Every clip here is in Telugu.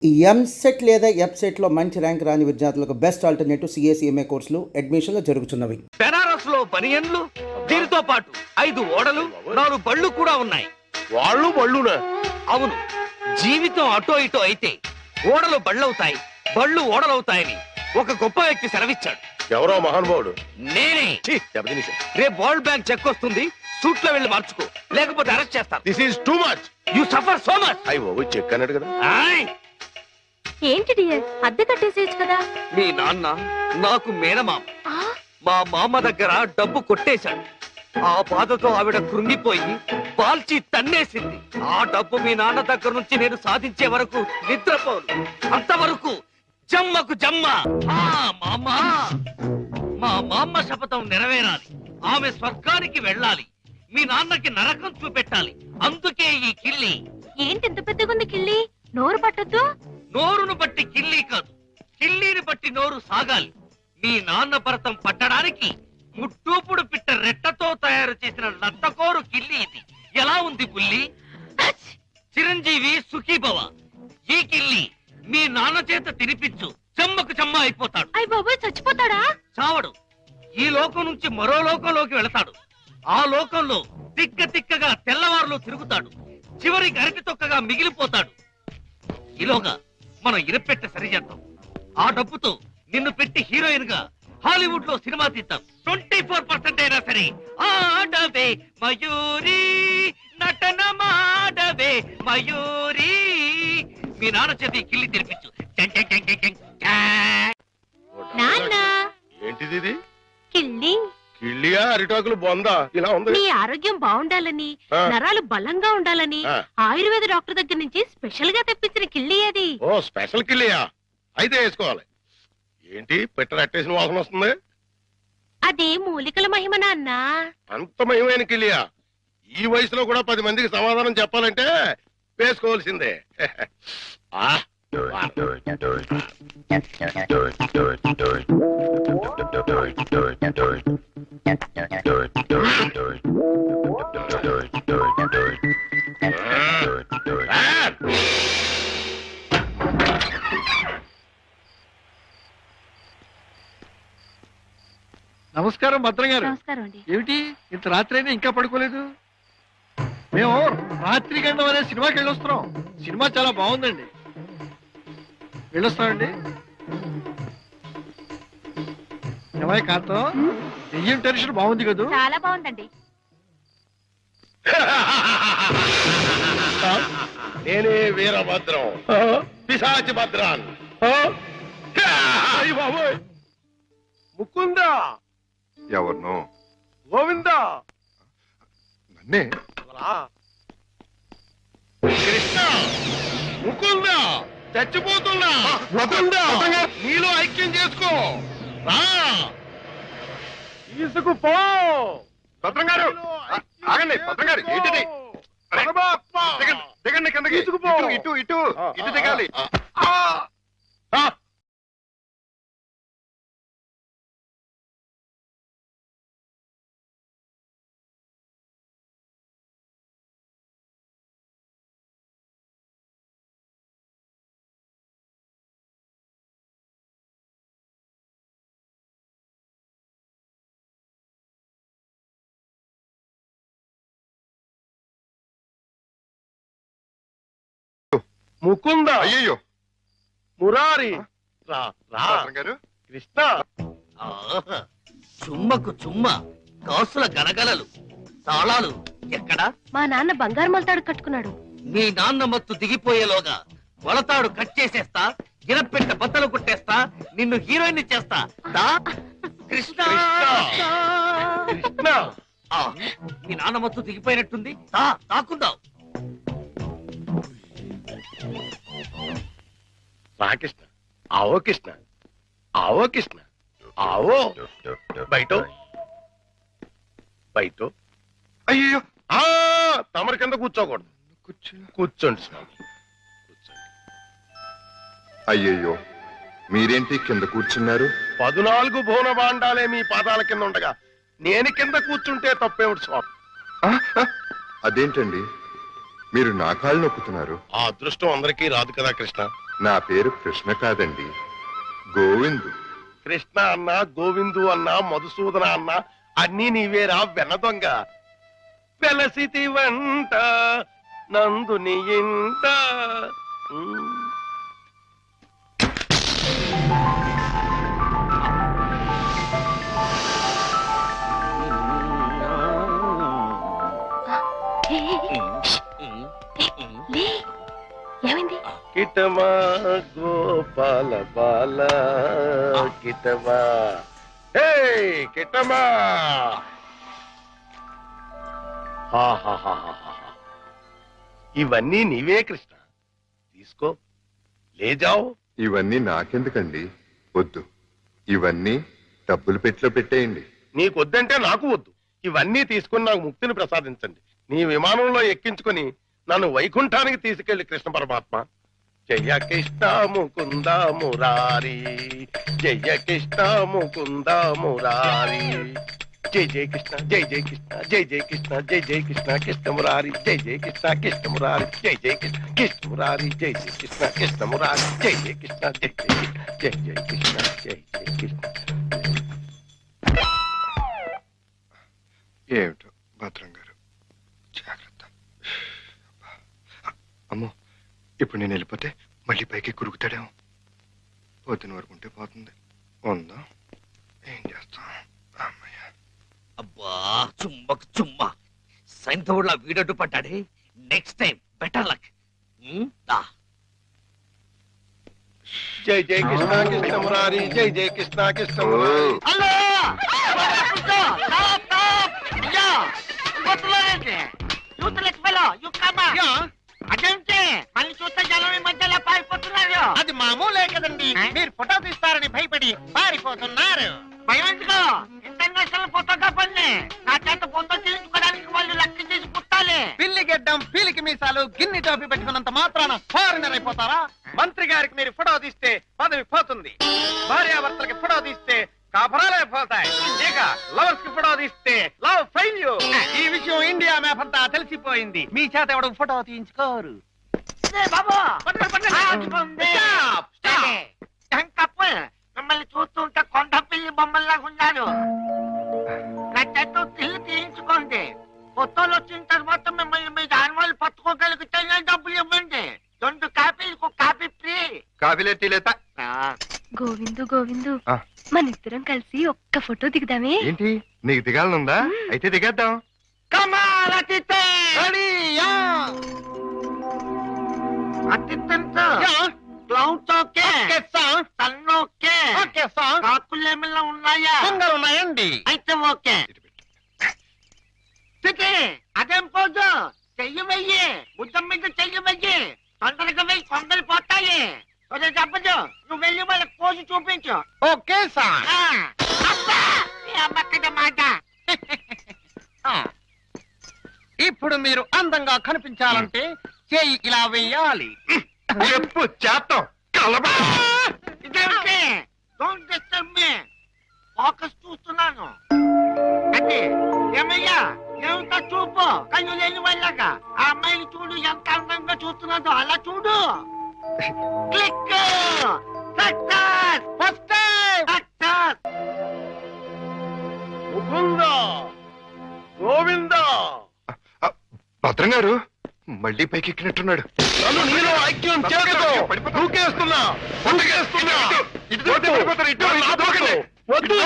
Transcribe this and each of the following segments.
ఈ ఎంసెట్ లేదా ఎఫ్సెట్లో మంచి ర్యాంక్ రాని విద్యార్థులకు బెస్ట్ ఆల్టర్నేటివ్ సిఎస్ఈఎంఏ కోర్సులు అడ్మిషన్లు జరుగుతున్నవి. బెనారస్ లో బనియన్లు, దీనితో పాటు 5 ఓడలు, 4 బళ్ళు కూడా ఉన్నాయి. బళ్ళునా? అవును, జీవితం అటో ఇటో అయితే ఓడలు బళ్ళవుతాయి, బళ్ళు ఓడలవుతాయని ఒక గొప్ప వ్యక్తి సెలవిచ్చాడు. ఎవరో మహానుభావుడు. నేనే. రేపు వరల్డ్ బ్యాంక్ చెక్ వస్తుంది, సూట్ లో వెళ్ళి మార్చుకో, లేకపోతే అరెస్ట్ చేస్తాను. This is too much. You suffer so much. అయ్యో చెక్ అన్నాడు కదా. ఏంటి డియర్, అద్దె కట్టేసేయచ్చు కదా. మీ నాన్న నాకు మేనమామ. మా మామ దగ్గర డబ్బు కొట్టేశాడు. ఆ బాధతో ఆవిడ కృంగిపోయి బాల్చి తన్నేసింది. ఆ డబ్బు మీ నాన్న దగ్గర నుంచి నేను సాధించే వరకు నిద్రపోను. అంతవరకు జమ్మకు జమ్మ. మా మామ శపథం నెరవేరాలి. ఆమె స్వర్గానికి వెళ్ళాలి, మీ నాన్నకి నరకం చూపెట్టాలి. అందుకే ఈ కిల్లి. ఏంటి ఇంత పెద్దగుంది కిళ్ళి? నోరు పట్టద్దు. నోరును బట్టి కిల్లి కాదు, కిల్లీని బట్టి నోరు సాగాలి. మీ నాన్న భరతం పట్టడానికి ముట్టూపుడు పిట్ట రెట్టతో తయారు చేసిన లత్తకోరు కిల్లి ఇది. ఎలా ఉంది బుల్లి? చిరంజీవి సుఖీభవ. ఈ కిల్లి మీ నాన్న చేత తినిపించు, చెమ్మకు చెమ్మ అయిపోతాడు. అయ్య బాబోయ్, చచ్చిపోతాడా? చావడు. ఈ లోకం నుంచి మరో లోకంలోకి వెళతాడు. ఆ లోకంలో తిక్క తిక్కగా తెల్లవారులో తిరుగుతాడు. చివరికి అరటి తొక్కగా మిగిలిపోతాడు. ఈలోగా మనం ఇరపెట్ట సరిచేద్దాం. ఆ డబ్బుతో నిన్ను పెట్టి హీరోయిన్ గా హాలీవుడ్ లో సినిమా తీద్దాం. 24% అయినా సరే ఆడవే మయూరి, నటన మాడవే మయూరి. మీ నాన్న చేతి కిల్లి తెరిపించు. నాన్న, ఏంటిది ఇది? కిళ్ళి. కిళ్ళియా అరిటాకులు బొందా ఇలా ఉంది? నీ ఆరోగ్యం బాగుండాలని, నరాలు బలంగా ఉండాలని ఆయుర్వేద డాక్టర్ దగ్గర నుంచి స్పెషల్ గా తెప్పించిన కిళ్ళి అది. ఓ స్పెషల్ కిళ్ళియా? అయితే వేసుకోవాలి. ఏంటి పెట్ట అట్టేసిన వాసన వస్తుంది? అదే మూలికల మహిమ నాన్న. అంత మహిమైన కిళ్ళియా? ఈ వయసులో కూడా 10 మందికి సమాధానం చెప్పాలంటే వేసుకోవాల్సిందే. ఆ నమస్కారం భద్రం గారు. నమస్కారం అండి. ఏమిటి ఇంత రాత్రి అయినా ఇంకా పడుకోలేదు? మేము రాత్రి గండం అనే సినిమాకి వెళ్ళొస్తున్నాం. సినిమా చాలా బాగుందండి. వెళ్ళొస్తామండి. ఏమై కాంతం, దెయ్యం టెన్షన్ బాగుంది కదూ? చాలా బాగుందండి. నేనే వీరభద్రం, పిశాచి భద్రాన్. బాబోయ్, ముకుందా, ఎవరినో గోవిందా, నన్నే. కృష్ణ, ముకుందా, చచ్చిపోతున్నా. ముకుందా, నీలో ఐక్యం చేసుకో. రా, తీసుకుపో. భద్రం గారు ఆగండి. భద్రం గారు ఏంటిది? దిగండి కిందకి. తీసుకుపో. ఇటు ఇటు ఇటు దిగాలి. ముకుందా, అయ్యయ్యో మురారి, రా రా. భద్రం గారు, కృష్ణ, చుమ్మకు చుమ్మ, కాసుల గలగలలు, తాళాలు ఎక్కడా? మా నాన్న బంగారు మొలతాడు కట్టుకున్నాడు. మీ నాన్న మత్తు దిగిపోయేలోగా మొలతాడు కట్ చేసేస్తా, గిరపెట్ట బద్దలు కొట్టేస్తా, నిన్ను హీరోయిన్ చేస్తా. దా కృష్ణ. కృష్ణ, మీ నాన్న మత్తు దిగిపోయినట్టుంది. దా తాకుందాం. రా కృష్ణ. ఆవో కృష్ణ, ఆవో కృష్ణ, ఆవో. బయట బయట. అయ్యయ్యో తమరి కింద కూర్చోకూడదు. కూర్చోండి స్వామి, కూర్చోండి. అయ్యయ్యో మీరేంటి కింద కూర్చున్నారు? 14 భువన భాండాలే మీ పాదాల కింద ఉండగా నేను కింద కూర్చుంటే తప్పేమిటి స్వామి? అదేంటండి మీరు నా కాళ్ళు నొక్కుతున్నారు? ఆ అదృష్టం అందరికీ రాదు కదా కృష్ణ. నా పేరు కృష్ణ కాదండి, గోవిందు. కృష్ణ అన్న, గోవిందు అన్న, మధుసూదన అన్న అన్నీ నీవేరా వెన్న దొంగ. వెలసితి వంట నందుని ఇంట. ఏమైంది? కిటమా గోపాల బాల కిటమా, హే కిటమా. ఇవన్నీ నీవే కృష్ణ, తీసుకో, లేజావు. ఇవన్నీ నాకెందుకండి, వద్దు. ఇవన్నీ డబ్బులు పెట్టిలో పెట్టేయండి. నీకొద్దంటే నాకు వద్దు. ఇవన్నీ తీసుకుని నాకు ముక్తిని ప్రసాదించండి. నీ విమానంలో ఎక్కించుకుని నన్ను వైకుంఠానికి తీసుకెళ్లి కృష్ణ పరమాత్మ. జయ కృష్ణ ముకుంద మురారి, జయ కృష్ణ ముకుంద మురారి. జై జయ కృష్ణ, జై జయ కృష్ణ, జై జయ కృష్ణ, జై జయ కృష్ణ కృష్ణ మురారి, జై జయ కృష్ణ కృష్ణ మురారి, జై జయ కృష్ణ కృష్ణ మురారి, జై జయ కృష్ణ కృష్ణ మురారి, జై జయ కృష్ణ, జై జయ కృష్ణ, జై జయ కృష్ణ, జై జయ కృష్ణ. ఏమిటో భద్రం గారు, జాగ్రత్త. అమ్మో, ఇప్పుడు నేను వెళ్ళిపోతే మళ్ళీ పైకి కురుకుతాడేమో. పొద్దున వరకు ఉంటే పోతుంది. ఉందా, ఏం చేస్తాం. అమ్మయ్య. అబ్బా చుమ్మకు చుమ్మ, సైంధవుడిలా వీడడ్డు పడ్డాడే. Next time better luck. జై జయ కృష్ణ కృష్ణ మురారి, జై జయ కృష్ణ కృష్ణ మురారి. అదేంటి మళ్ళీ చూస్తే జనం ఈ మధ్యలో పారిపోతున్నారు. అది మామూలే కదండి, మీరు ఫోటో తీస్తారని భయపడి పారిపోతున్నారు. భయం ఎందుకు? ఇంటర్నేషనల్ ఫోటోగ్రాఫర్ని నా చేత ఫోటో తీయించుకోవడానికి వాళ్ళు లెక్క చేసి పుట్టాలి. పిల్లి గెడ్డం, పీలికి మీసాలు, గిన్ని టోపీ పెట్టుకున్నంత మాత్రాన ఫారినర్ అయిపోతారా? మంత్రి గారికి మీరు ఫోటో తీస్తే పదవి పోతుంది. భార్యాభర్తలకి ఫోటో తీస్తే కాపురాలే పోతాయి. ఇక లవర్స్ కి ఫోటో తీస్తే లవ్ ఫెయిల్యూర్. ఈ విషయం ఇండియా మ్యాప్ అంతా తెలిసిపోయింది. మీ చేత ఎవడు ఫోటో తీయించుకోరు. మిమ్మల్ని చూస్తుంటే కొండ పిల్లి బొమ్మల్లాగా ఉన్నారు. నా చేత ఇల్లు తీయించుకోండి. ఫోటోలు వచ్చిన తర్వాత మిమ్మల్ని మీ దానివాళ్ళు పట్టుకోగలిగితే డబ్బులు ఇవ్వండి. 2 కాపీలకు కాపీ ఫ్రీ. కాఫీలే టీలేతా. గోవిందు గోవిందు, మన ఇద్దరం కలిసి ఒక్క ఫోటో దిగుదామే? ఏంటి, నీకు దిగాలనుందా? అయితే దిగేద్దాం. కాకులేమిలా ఉన్నాయా? ఉన్నాయండి. అయితే ఓకే. అదేం పోదు, చెయ్యి వెయ్యి, బుద్ధం మీద చెయ్యి వెయ్యి. తొందరగా వెయ్యి, కొందరు పోతాయి. చెప్పదు, నువ్వు వెళ్ళి వాళ్ళకి పోసి చూపించు. Okay sir. మాట. ఇప్పుడు మీరు అందంగా కనిపించాలంటే చెయ్యి ఇలా వెయ్యాలి. చెప్పు చేస్తాం. ఇదేంటి? Don't disturb me. ఫోకస్ చూస్తున్నాను. అంటే ఏమయ్యా, ఏమిటా చూపు? కళ్ళు లేని వాళ్ళగా ఆ అమ్మాయిని చూడు, ఎంత అందంగా చూస్తున్నాదో అలా చూడు. Click. Success. First time success. Mukunda, Govinda. భద్రం గారు మళ్ళీ పైకి ఎక్కినట్టున్నాడు. నన్ను నీలో ఐక్యం చేయదు. దూకేస్తున్నా, దూకేస్తున్నా. వద్దు.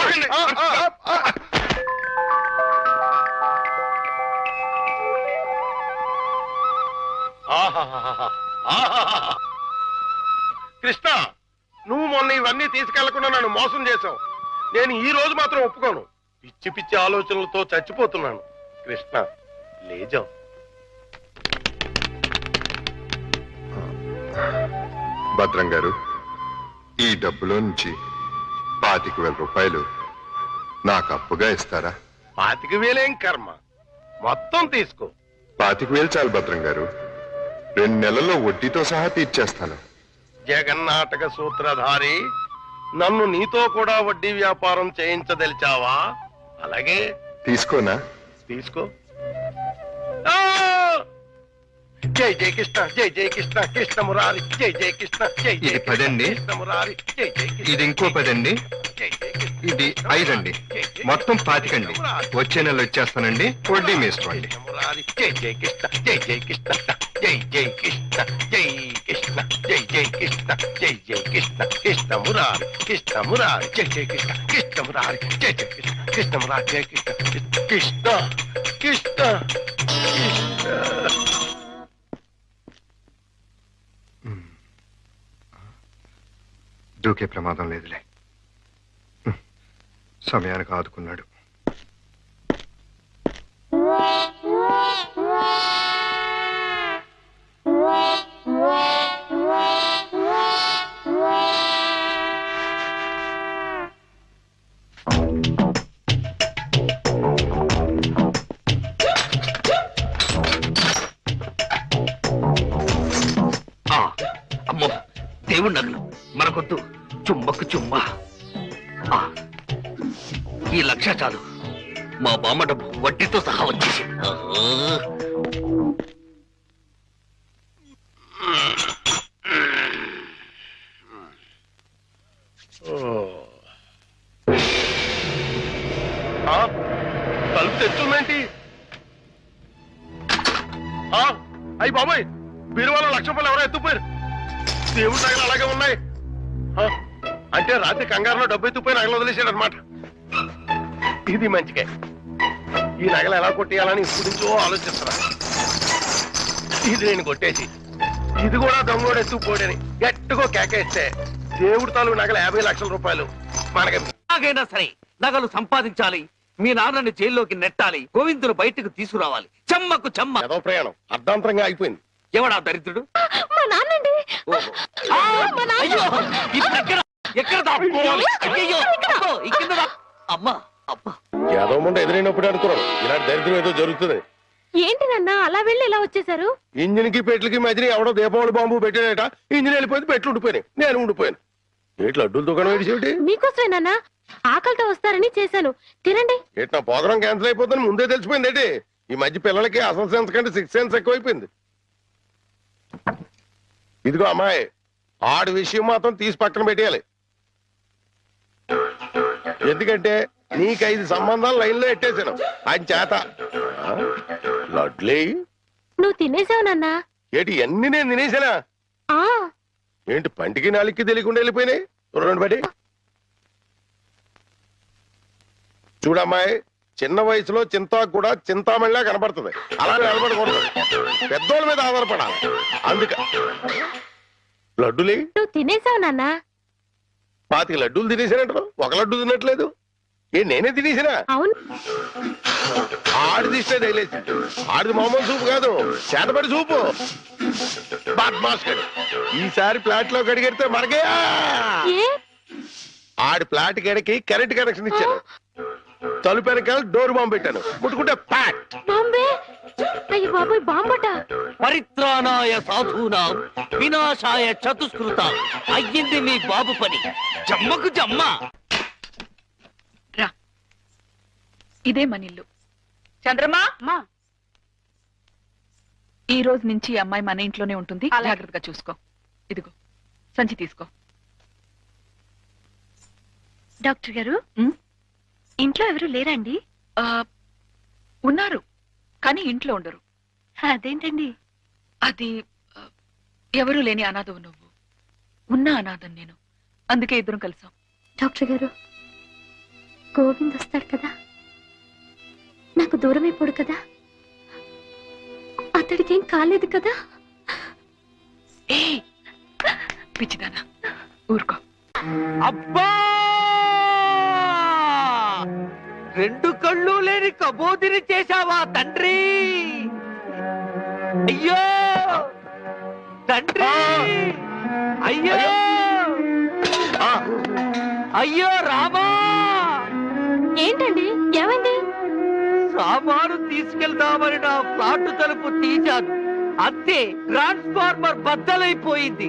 కృష్ణ, నువ్వు మొన్న ఇవన్నీ తీసుకెళ్లకుండా నన్ను మోసం చేశావు. నేను ఈ రోజు మాత్రం ఒప్పుకోను. పిచ్చి పిచ్చి ఆలోచనలతో చచ్చిపోతున్నాను. కృష్ణ, లేజావు. భద్రం గారు, ఈ డబ్బులో నుంచి 25,000 రూపాయలు నాకు అప్పుగా ఇస్తారా? 25,000 కర్మ, మొత్తం తీసుకో. 25,000 చాలు భద్రం గారు. 2 నెలల్లో వడ్డీతో సహా తీర్చేస్తాను. జగన్నాటక సూత్రధారి, నన్ను నీతో కూడా వడ్డీ వ్యాపారం చేయించదలిచావా? అలాగే తీసుకోనా? తీసుకో. జై జై కృష్ణ జై జై కృష్ణ కృష్ణ మురారి జై జై కృష్ణ జై జై ఇది 10 అండి. కృష్ణ మురారి జై జై కృష్ణ ఇది ఇంకో 10 అండి. జై జై కృష్ణ ఇది 5 అండి. మొత్తం 25 అండి. వచ్చే నెల వచ్చేస్తానండి. వడ్డీ మీ ఇష్టం అండి. మురారి జై జై కృష్ణ జై జై కృష్ణ జై జై కృష్ణ జై కృష్ణ జై జై కృష్ణ జై జై కృష్ణ కృష్ణ మురారి జై జై కృష్ణ కృష్ణ మురారి జై జై కృష్ణ కృష్ణ మురారి జై కృష్ణ కృష్ణ కృష్ణ కృష్ణ. దూకే ప్రమాదం లేదులే. సమయానికి ఆదుకున్నాడు. అమ్మో దేవుడి నగలు మనకొద్దు. చుమ్మకు చుమ్మా. ఈ 1,00,000 చాలు. మా బామ్మ డబ్బు వడ్డీతో సహా వచ్చేసి. తలుపు తెచ్చుందేంటి? అయ్యి బాబాయ్, బీరువాలో 1,00,000 రూపాయలు ఎవరో ఎత్తుపోయారు. దేవుడి నగలు అలాగే ఉన్నాయి. అంటే రాత్రి కంగారులో డబ్బు ఎత్తుపోయి నగలు వదిలేశాడు అనమాట. ఇది మంచిగా. ఈ నగలు ఎలా కొట్టేయాలని ఇప్పుడు నుంచో ఆలోచిస్తున్నా. ఇది నేను కొట్టేసి ఇది కూడా దొంగోడు ఎత్తుకుపోడని గట్టిగా కేకేస్తే దేవుడి తాలూకు నగలు 50 లక్షల రూపాయలు మనకి. ఎలాగైనా సరే నగలు సంపాదించాలి. మీ నాన్నని జైల్లోకి నెట్టాలి. గోవిందులు బయటకు తీసుకురావాలి. చెమ్మకు చెమ్మ. ఏదో ప్రయాణం అర్ధాంతరంగా ఆగిపోయింది. ఎవడా దరిద్రుడు? మా నాన్నండి. ఓహో. అయ్యో, ఇప్పుడు ఎక్కడ దాక్కోవాలి? అయ్యయ్యో, అబ్బో, ఈ కింద అమ్మా అబ్బా. ఏదో ముందు ఎదురైనప్పుడు అనుకున్నాను ఇలాంటి దరిద్రం ఏదో జరుగుతుంది. ఏంటి నాన్న అలా వెళ్ళి ఇలా వచ్చేసారు? ఇంజిన్ కి పెట్లకి మధ్యన ఎవడో దీపావళి బాంబు పెట్టాడట. ఇంజిన్ వెళ్ళిపోయింది, పెట్లు ఉండిపోయినాయి. నేను ఉండిపోయాను. ఏట్లు అడ్డుల దుకాణం ఏడిసేటి? మీకోసమే నాన్న, ఆకలితో వస్తారని చేశాను. తినండి. ఏటి నా ప్రోగ్రాం క్యాన్సిల్ అయిపోతుందని ముందే తెలిసిపోయింది ఏంటి? ఈ మధ్య పిల్లలకి అసలు సెన్స్ కంటే 6th సెన్స్ ఎక్కువైపోయింది. ఇదిగో అమ్మాయి, ఆడి విషయం మాత్రం తీసి పక్కన పెట్టేయాలి. ఎందుకంటే నీకు 5 సంబంధాలు లైన్లో ఎట్టేశాను. ఆయన చేత లడ్లే. నువ్వు తినేసావు నాన్న. ఏంటి అన్ని నేను తినేసానా? ఆ ఏంటి పంటికి నాలుగుకి తెలియకుండా వెళ్ళిపోయినాయి? రెండు బడి చూడమ్మాయి, చిన్న వయసులో చింతాకు కూడా చింతామణిలా కనబడుతుంది. అలా నిలబడకూడదు. పెద్దోళ్ళ మీద ఆధారపడాలి. అందుక లడ్డులే. నువ్వు తినేసావు నాన్న. 25 లడ్డూలు తినేసానంటారు, 1 లడ్డు తినట్లేదు. నేనే తినేసినా? అవును. ఆడిది ఇస్తే తగిలేసి. ఆడిది మామూలు సూపు కాదు, చేతపడి సూపు. బద్మాష్ గడు. ఈసారి ఫ్లాట్ లో కడిగెడితే మనకే. ఆడి ఫ్లాట్ గడికి కరెంట్ కనెక్షన్ ఇచ్చాను. తలుపు వెనకాల డోర్ బాంబు పెట్టాను. ముట్టుకుంటే ప్యాట్. బాంబే. అయ్యో బాబాయ్, బాంబట. పరిత్రాణాయ సాధూనాం వినాశాయ చతుష్కృత. అయ్యింది మీ బాబు పని. జమ్మకు జమ్మ. రా, ఇదే మన ఇల్లు. చంద్రమా, ఈ రోజు నుంచి ఈ అమ్మాయి మన ఇంట్లోనే ఉంటుంది. జాగ్రత్తగా చూసుకో. ఇదిగో సంచి తీసుకో. డాక్టర్ గారు, ఇంట్లో ఎవరు లేరండి? ఉన్నారు, కానీ ఇంట్లో ఉండరు. అదేంటండి? అది ఎవరూ లేని అనాథవు నువ్వు. ఉన్న అనాథం నేను. అందుకే ఇద్దరం కలిసాం. డాక్టర్ గారు, గోవింద్ వస్తాడు కదా, నాకు దూరం అయిపోడు కదా, అతడికి ఏం కాలేదు కదా? ఏ పిచ్చిదానా, ఊరుకో. అబ్బా, 2 కళ్ళు లేని కబోదిని చేశావా తండ్రి? అయ్యో తండ్రి, అయ్యో అయ్యో రామా. ఏంటండి, ఏమైంది? సామాను తీసుకెళ్దామని నా ఫ్లాట్ తలుపు తీశాను. అంతే, ట్రాన్స్ఫార్మర్ బద్దలైపోయింది.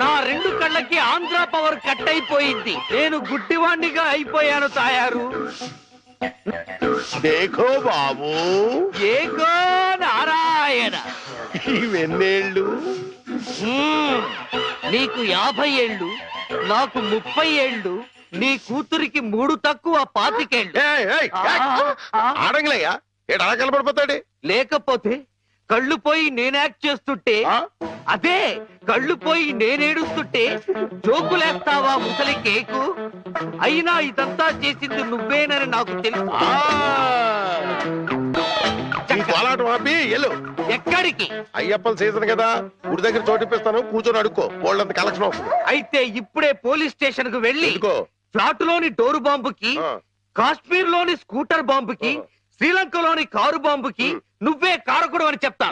నా 2 కళ్ళకి ఆంధ్ర పవర్ కట్ అయిపోయింది. నేను గుడ్డివాణ్ణిగా అయిపోయాను తాయారు. దేఖో బాబు, ఏగో నారాయణ. ఇవెన్నేళ్ళు? నీకు 50 ఏళ్ళు, నాకు 30 ఏళ్ళు, నీ కూతురికి 3 తక్కువ 25 ఏళ్ళు. ఆడంగిలయ్యా, ఏడు అలా కలపడిపోతాడు. లేకపోతే కళ్ళు పోయి నేను యాక్ట్ చేస్తుంటే, అదే కళ్ళు పోయి నేనేడుస్తుంటే జోకులేస్తావా ముసలి కేకు? అయినా ఇదంతా చేసింది నువ్వేనని నాకు తెలుసు. పోలాటం ఆపి ఎల్లు. ఎక్కడికి? అయ్యప్పల సీజన్ కదా, గుడి దగ్గర చోటిప్పిస్తాను, కూర్చొని అడుక్కో. వాళ్ళంత కలెక్షన్ అవుతుంది. అయితే ఇప్పుడే పోలీస్ స్టేషన్ కు వెళ్ళి ఎందుకో? ఫ్లాట్ లోని డోరు బాంబుకి, కాశ్మీర్ లోని స్కూటర్ బాంబుకి, శ్రీలంకలోని కారు బాంబుకి నువ్వే కారకుడు అని చెప్తా.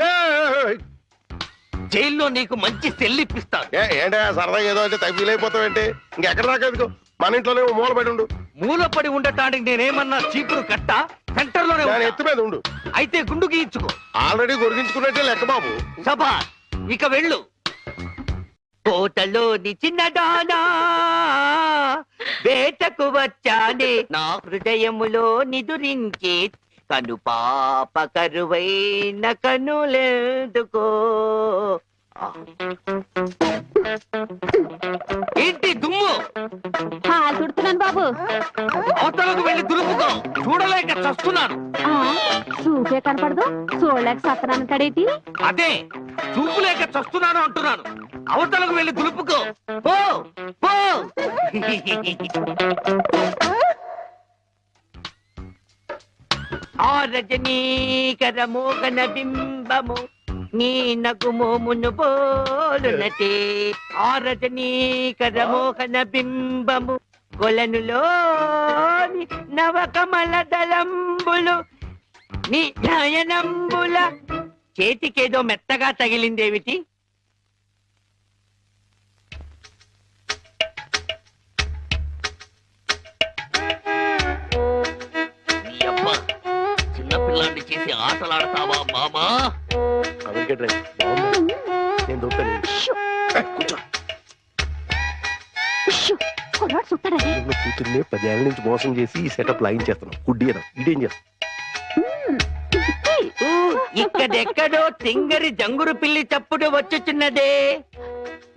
జైల్లో నీకు మంచి సెల్ ఇప్పిస్తాను. ఏంటా సరదాగా ఏదో అంటే తగ్గిలైపోతావేంటి? ఇంకెక్కడ దాకా ఎందుకు? మన ఇంట్లోనే మూలపడి ఉండు. మూలపడి ఉండటానికి నేనేమన్నా చీపురు కట్ట? సెంటర్ లోనే నేను ఎత్తు మీద ఉండు. అయితే గుండు గీయించుకో. ఆల్రెడీ గొరిగించుకున్నట్టే లెక్క బాబు. సభా, ఇక వెళ్ళు. కోటలోని చిన్నదానా వేటకు వచ్చానే, నా హృదయములో నిదురించే కను పాప కరువైన కనులెందుకో. ఏంటి దుమ్ము? చుడుతున్నాను బాబు. అవతలకు వెళ్ళి దులుపుకో. చూడలేక చస్తున్నాను. చూపే కనపడదు, చూడలేక సత్తనాను కడేటి. అదే చూపులేక చస్తున్నాను అంటున్నాను. అవతలకు వెళ్ళి దులుపుకో. పో పో. ఆ రజనీకర మోగన బింబము నీ నగుమోమును పోలునటే. ఆ రజనీకర మోహన బింబము కొలనులోని నవకమల దళంబులు నీ నయనంబుల. చేతికేదో మెత్తగా తగిలిందేమిటి? చిన్నపిల్లాన్ని చేసి ఆటలాడతావా మామా? నేను దొరుకుతాను. కూతుర్ని 10 ఏళ్ళ నుంచి మోసం చేసి ఈ సెటప్ లాగించేస్తున్నాం. గుడ్డి ఇదేం చేస్తాం? ఇక్కడెక్కడో తింగరి జంగురు పిల్లి చప్పుడు వచ్చుచున్నదే.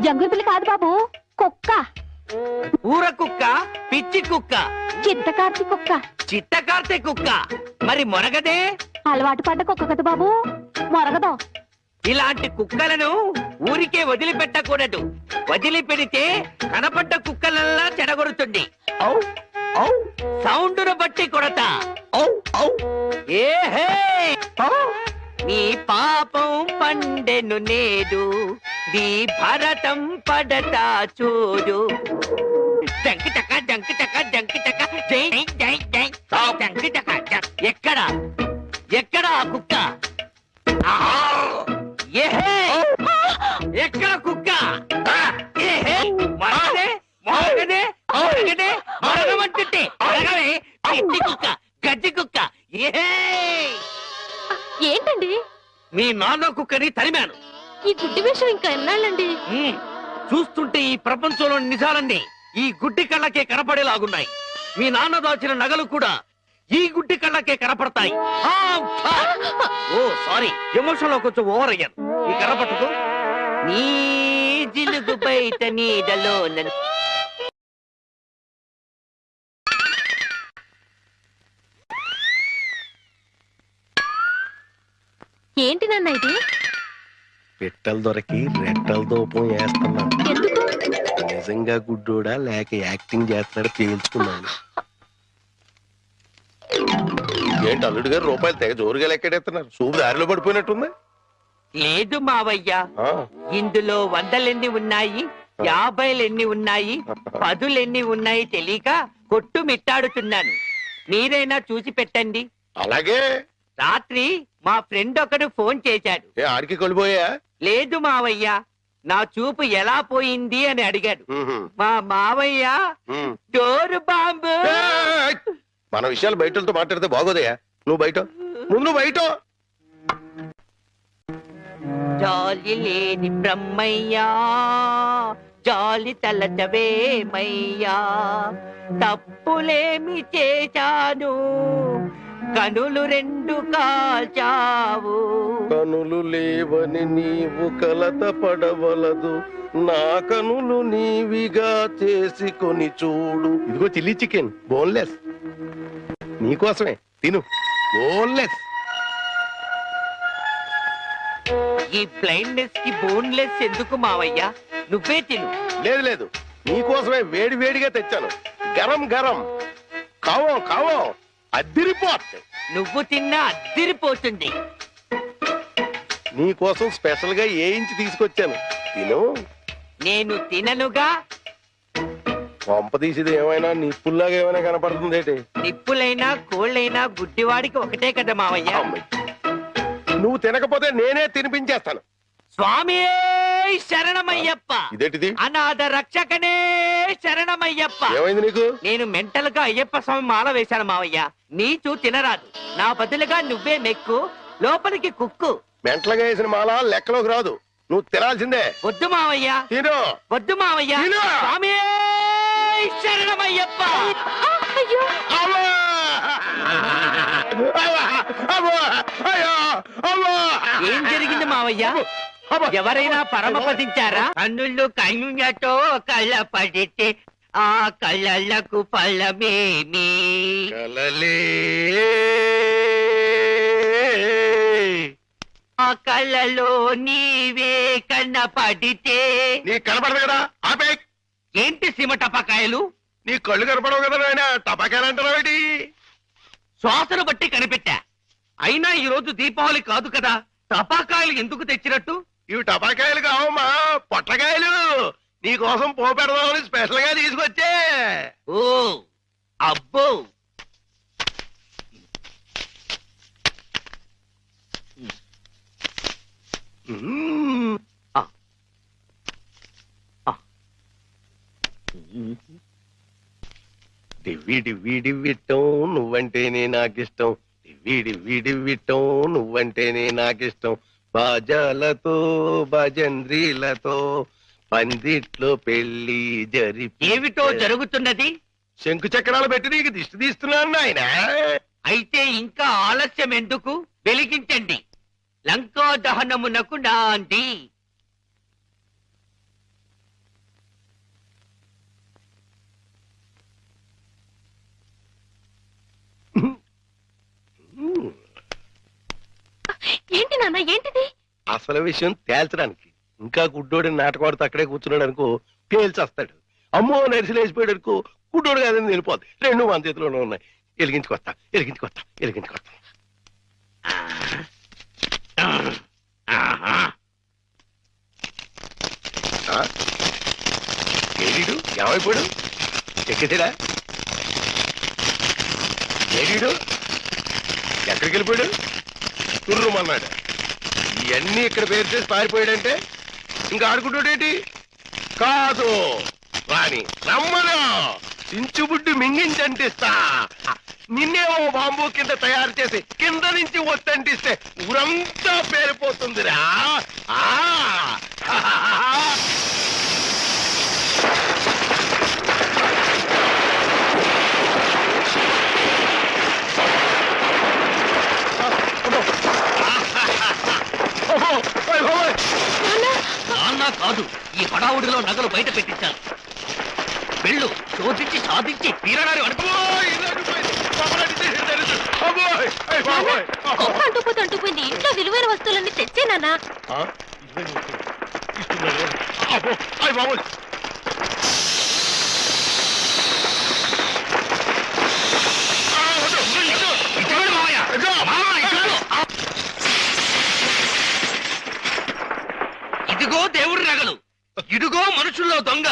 జంగురు పిల్లి కాదు బాబు, కుక్క. ఊర కుక్క, పిచ్చి కుక్క, చిత్తకార్తి కుక్క. చిత్తకార్తె కుక్క. మరి మొరగదే? అలవాటు పడ్డ కుక్క కదా బాబు, మొరగదు. ఇలాంటి కుక్కలను ఊరికే వదిలిపెట్టకూడదు. వదిలిపెడితే కనపడ్డ కుక్కలల్లా చెడగొడుతుంది. సౌండును బట్టి కొడతా. ఏహే, నీ పాపం పండెను నేడు, నీ భరతం పడతా చూడు. జంకిటక జంకిటక జంకిటక జై జై జై జంకిటక. ఎక్కడ ఎక్కడ ఆ కుక్క? ఏహే, ఎక్కడ కుక్క? ఏహే, మరగదే మరగదే మరగదే మరగమంటుంటే మరగవే. పిచ్చి కుక్క, గజ్జి కుక్క. ఏహే, ఏంటండి? మీ నాన్న కుక్కని తరిమాను. ఈ గుడ్డి విషయం ఇంకా ఎన్నాళ్ళండి? చూస్తుంటే ఈ ప్రపంచంలో నిజాలన్నీ ఈ గుడ్డి కళ్ళకే కనపడేలాగున్నాయి. మీ నాన్న దాచిన నగలు కూడా ఈ గుడ్డి కళ్ళకే కనపడతాయి. ఓ సారీ, ఎమోషన్ లో కొంచెం ఓవర్ అయ్యాను. ఈ కనపడదు. నీ జిలుగు బయట నీడలో ఏంటి నాన్న ఇది? పెట్టలు దొరికి రెట్టల దూపం వేస్తున్నా. ఎందుకు? నిజంగా గుడ్డోడా లేక యాక్టింగ్ చేస్తున్నాడు తేల్చుకున్నాను. ఏంటి అల్లుడు గారు రూపాయలు తెగ జోరుగా లెక్కెడేస్తున్నారు? సూపు దారిలో పడిపోయినట్టుంది. లేదు మావయ్య, ఇందులో 100 ఉన్నాయి, 50 ఉన్నాయి, 10 ఉన్నాయి తెలియక కొట్టు మిట్టాడుతున్నాను. మీరైనా చూసి పెట్టండి. అలాగే. రాత్రి మా ఫ్రెండ్ ఒకడు ఫోన్ చేశాడు. ఆడికి కొలిపోయా? లేదు మావయ్య, నా చూపు ఎలా పోయింది అని అడిగాడు. మా మావయ్య డోరు బాంబు. మన విషయాలు బయటతో మాట్లాడితే బాగోదయ్యా. నువ్వు బయట, ముందు బయట. జాలి లేని బ్రహ్మయ్యా, జాలి తలచవేమయ్యా, తప్పులేమి చేశాను కనులు రెండు కాల్చావు. కనులు లేవని నీవు కలత పడవలదు, నా కనులు నీవిగా చేసుకొని చూడు. ఇదిగో చిల్లీ చికెన్ బోన్లెస్, నీకోసమే తిను. బోన్లెస్. ఈ బ్లైండ్నెస్ కి బోన్లెస్ ఎందుకు మావయ్య? నువ్వే తిను. లేదు లేదు, నీకోసమే వేడి వేడిగా తెచ్చాను. గరం గరం. కావో కావో, అద్దిరిపోతుంది. నువ్వు తిన్నా అద్దిరిపోతుంది. నీకోసం స్పెషల్ గా ఏ ఇంచి తీసుకొచ్చాను, తిను. నేను తిననుగా. పంప తీసేది ఏమైనా నిప్పుల్లాగా ఏమైనా కనపడుతుంది. నిప్పులైనా కోళ్ళైనా గుడ్డివాడికి ఒకటే కదా మావయ్య. నువ్వు తినకపోతే నేనే తినిపించేస్తాను. స్వామి శరణమయ్యప్ప. ఇదేంటిది? అనాథ రక్షకనే శరణమయ్యప్ప. ఏమైంది నీకు? నేను మెంటల్ గా అయ్యప్ప స్వామి మాల వేశాను మావయ్య. నీచు తినరాదు, నా బదులుగా నువ్వే మెక్కు, లోపలికి కుక్కు. మెంటలుగా వేసిన మాల లెక్కలోకి రాదు, నువ్వు తినాల్సిందే. వద్దు మావయ్య, తిను. వద్దు మావయ్య. తిను. స్వామి శరణమయ్యప్ప. అయ్యో అవ్వా! అవ్వా! అవ్వా! అయ్యో! అవ్వా! ఏం జరిగింది మావయ్య? అవ్వా! ఎవరైనా పరమపదించారా? కన్నుళ్ళు కన్నులతో కళ్ళ పడితే ఆ కళ్ళకు ఫలమేమి? కలలే ఆ కళ్ళలో నీవే కన్నపడితే. నీ కనపడదు కదా, ఆపే. ఏంటి సీమ టపాకాయలు? నీ కళ్ళు కనపడవు కదా నాయన, టపాకాయలు అంటారు. శ్వాసను బట్టి కనిపెట్టా. అయినా ఈ రోజు దీపావళి కాదు కదా, టపాకాయలు ఎందుకు తెచ్చినట్టు? ఇవి టపాకాయలు కావమ్మా, పొట్లకాయలు. నీ కోసం పోపెడదామని స్పెషల్ గా తీసుకొచ్చే. ఓ అబ్బో, డివ్వి డివ్వి డివ్విట్టం నువ్వంటేనే నాకిష్టం, డివ్వి డివ్వి డివ్విట్టం నువ్వంటేనే నాకిష్టం. బాజాలతో భజంద్రీలతో పందిట్లో పెళ్లి జరిపి. ఏమిటో జరుగుతున్నది? శంకు చక్రాలు పెట్టి నీకు దిష్టి తీస్తున్నాను నాయన. అయితే ఇంకా ఆలస్యం ఎందుకు? వెలిగించండి. లంకా దహనమునకు నాంది. ఏంటి నాన్న, ఏంటిది? అసలు విషయం తేల్చడానికి. ఇంకా గుడ్డోడి నాటకవాడితో అక్కడే కూర్చున్నాడు అనుకో, పేల్చేస్తాడు. అమ్మో నరిసిలేసిపోయాడు అనుకో, గుడ్డోడు కాదని వెళ్ళిపోద్ది. రెండు మన చేతిలోనే ఉన్నాయి. ఎలిగించుకొస్తా ఎలిగించుకొస్తా ఎలిగించుకొస్తా. ఏడీడు ఏమైపోయాడు? ఎక్కేసాడా? ఏడీడు ఎక్కడికి వెళ్ళిపోయాడు? తుర్రుమన్నాడు. ఇవన్నీ ఇక్కడ పేరు చేసి పారిపోయాడంటే ఇంకా ఆడుకుంటాడేంటి? కాదు రాని రమ్మను, చించుబుడ్డి మింగించంటిస్తా. నిన్నేమో బాంబు కింద తయారు చేసి కింద నుంచి ఒత్తంటిస్తే ఊరంతా పేరిపోతుందిరా. నాన్న కాదు, ఈ హడావుడిలో నగలు బయట పెట్టించాను. వెళ్ళు, శోధించి సాధించి తీరడారి అనుకో. అంటుపోతే అంటుపోయింది. ఇంట్లో విలువైన వస్తువులన్నీ తెచ్చేనా? ఇదిగో దేవుడి నగలు, ఇదిగో మనుషుల్లో దొంగ.